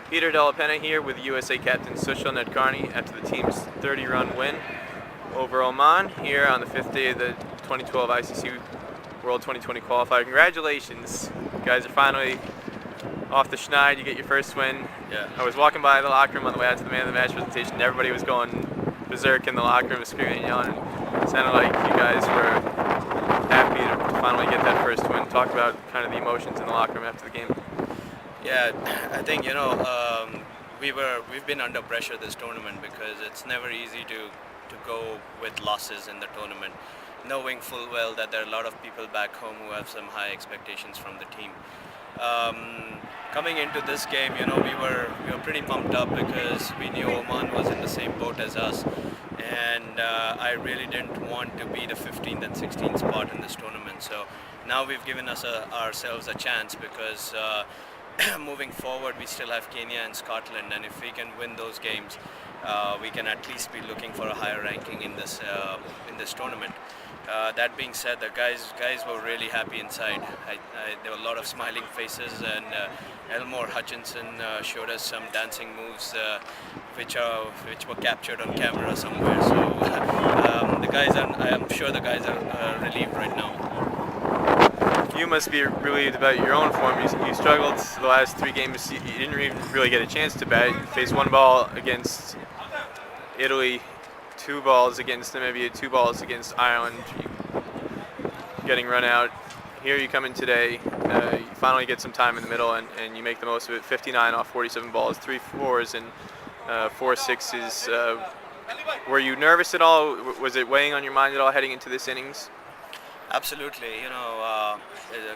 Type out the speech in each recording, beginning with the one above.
Peter Dellapena here with USA captain Sushil Nadkarni after the team's 30-run win over Oman here on the 5th day of the 2012 ICC World 2020 qualifier. Congratulations. You guys are finally off the schneid. You get your first win. Yeah. I was walking by the locker room on the way out to the man of the match presentation, and everybody was going berserk in the locker room, screaming and yelling. It sounded like you guys were happy to finally get that first win. Talk about kind of the emotions in the locker room after the game. Yeah, I think we've been under pressure this tournament because it's never easy to go with losses in the tournament, knowing full well that there are a lot of people back home who have some high expectations from the team. Coming into this game, we were pretty pumped up because we knew Oman was in the same boat as us, and I really didn't want to be the 15th and 16th spot in this tournament. So now we've given ourselves a chance because moving forward we still have Kenya and Scotland, and if we can win those games, we can at least be looking for a higher ranking in this tournament. That being said, the guys were really happy inside. There were a lot of smiling faces, and Elmore Hutchinson showed us some dancing moves which were captured on camera somewhere. So I'm sure the guys are relieved right now. You must be relieved about your own form. You struggled the last 3 games. You didn't even really get a chance to bat. You faced 1 ball against Italy, 2 balls against Namibia, 2 balls against Ireland, getting run out. Here you come in today, you finally get some time in the middle, and you make the most of it. 59 off 47 balls, 3 4s and 4 6s. Were you nervous at all? Was it weighing on your mind at all heading into this innings? Absolutely.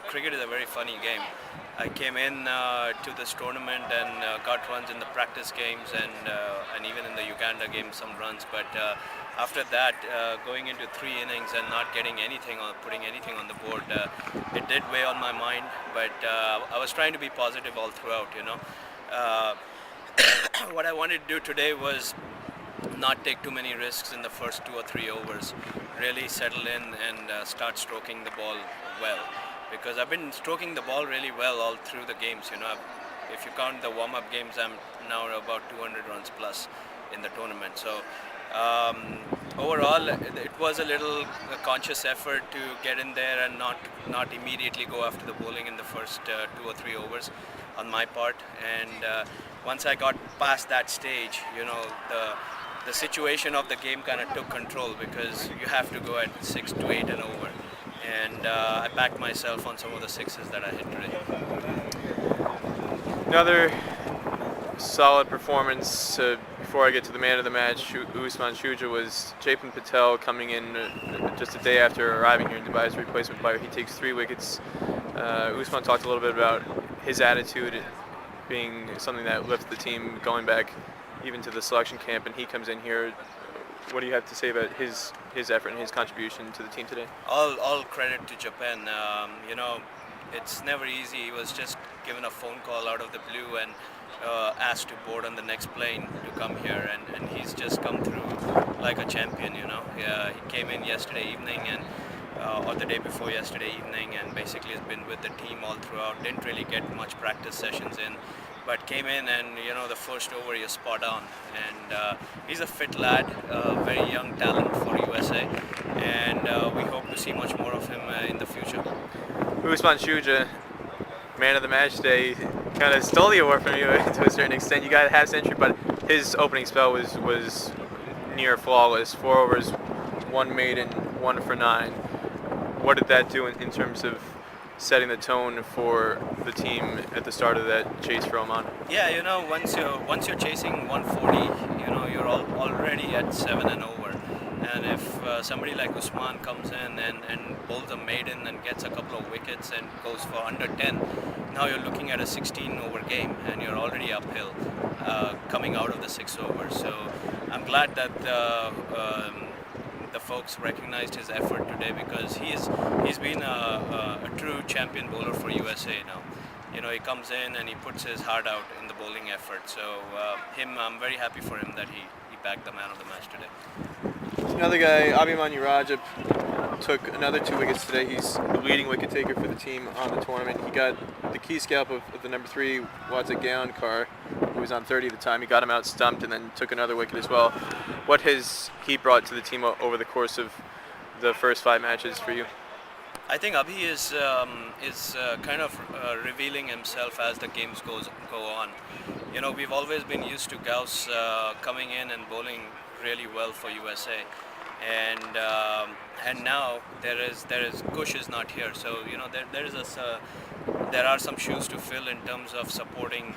Cricket is a very funny game. I came in to this tournament and got runs in the practice games and even in the Uganda game some runs. But after that, going into 3 innings and not getting anything or putting anything on the board, it did weigh on my mind. But I was trying to be positive all throughout. What I wanted to do today was not take too many risks in the first 2 or 3 overs. Really settle in and start stroking the ball well, because I've been stroking the ball really well all through the games. If you count the warm-up games, I'm now about 200 runs plus in the tournament. So overall, it was a little conscious effort to get in there and not immediately go after the bowling in the first 2 or 3 overs on my part. And once I got past that stage, the situation of the game kind of took control, because you have to go at 6 to 8 and over, and I backed myself on some of the 6s that I hit today. Another solid performance. Before I get to the man of the match, Usman Shuja, was Japan Patel coming in just a day after arriving here in Dubai as a replacement player. He takes 3 wickets. Usman talked a little bit about his attitude being something that lifted the team going back even to the selection camp, and he comes in here. What do you have to say about his effort and his contribution to the team today? All credit to Japan. It's never easy. He was just given a phone call out of the blue and asked to board on the next plane to come here, and he's just come through like a champion. He came in yesterday evening or the day before yesterday evening, and basically has been with the team all throughout. Didn't really get much practice sessions in, but came in and the first over he was spot on, and he's a fit lad, very young talent for USA, and we hope to see much more of him in the future. Usman Shuja, man of the match today, kind of stole the award from you to a certain extent. You got a half century, but his opening spell was near flawless. 4 overs, 1 maiden, 1 for 9. What did that do in terms of setting the tone for the team at the start of that chase for Oman? Yeah, once you're chasing 140, you're already at 7 and over. And if somebody like Usman comes in and bowls a maiden and gets a couple of wickets and goes for under 10, now you're looking at a 16 over game, and you're already uphill coming out of the 6 overs. So I'm glad that the folks recognized his effort today, because he's been a true champion bowler for USA now. He comes in and he puts his heart out in the bowling effort. So I'm very happy for him that he bagged the man of the match today. Another guy, Abhimanyu Raja, took another 2 wickets today. He's the leading wicket taker for the team on the tournament. He got the key scalp of the number 3 Wadza Gaonkar who was on 30 at the time. He got him out stumped and then took another wicket as well. What has he brought to the team over the course of the first 5 matches for you? I think Abhi is kind of revealing himself as the games go on. You know, we've always been used to Gauss coming in and bowling really well for USA, and now Kush is not here, so you know there are some shoes to fill in terms of supporting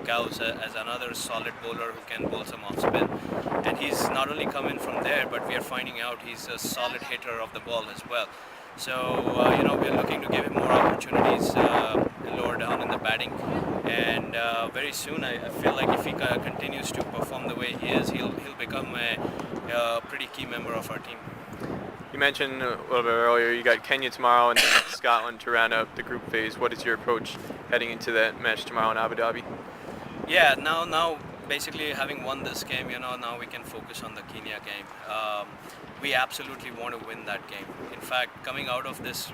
Gauss as another solid bowler who can bowl some off spin, and he's not only come in from there, but we are finding out he's a solid hitter of the ball as well. So you know, we're looking to give him more opportunities lower down in the batting, and very soon I feel like if he continues to perform the way he is, he'll become a pretty key member of our team. You mentioned a little bit earlier you got Kenya tomorrow and then Scotland to round up the group phase. What is your approach heading into that match tomorrow in Abu Dhabi? Yeah, now basically having won this game, you know, now we can focus on the Kenya game. We absolutely want to win that game. In fact, coming out of this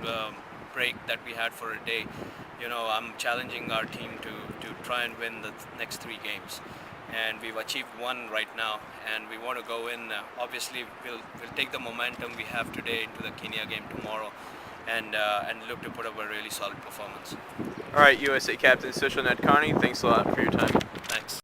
break that we had for a day, you know, I'm challenging our team to try and win the next 3 games. And we've achieved 1 right now, and we want to go in. Obviously, we'll take the momentum we have today into the Kenya game tomorrow, and look to put up a really solid performance. All right, USA captain Sushil Nadkarni, thanks a lot for your time. Thanks.